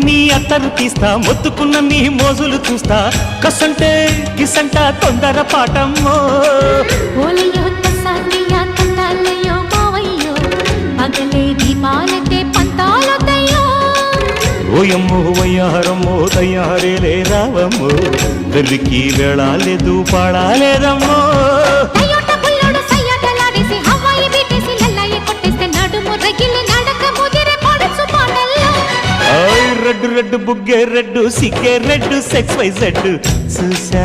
నీ అత్తరు తీస్తా మొత్తుకున్న నీ మోజులు చూస్తా కసంటే కిసంట తొందర పాటమ్మో ఓలయ్యో తసానియా తంటాలయ్యో మావయ్యో పగలే దీపాలకే పంతాలొద్దయ్యో ఓయమ్మో వయ్యారమ్మో తయారేలే రావమ్మో వెర్రికి వేళాలేదు పాడాలేదమ్మో రెడ్డు రెడ్డు బుగ్గే రెడ్డు సిగ్గే రెడ్డు సెక్స్ వై జెడ్ చూసా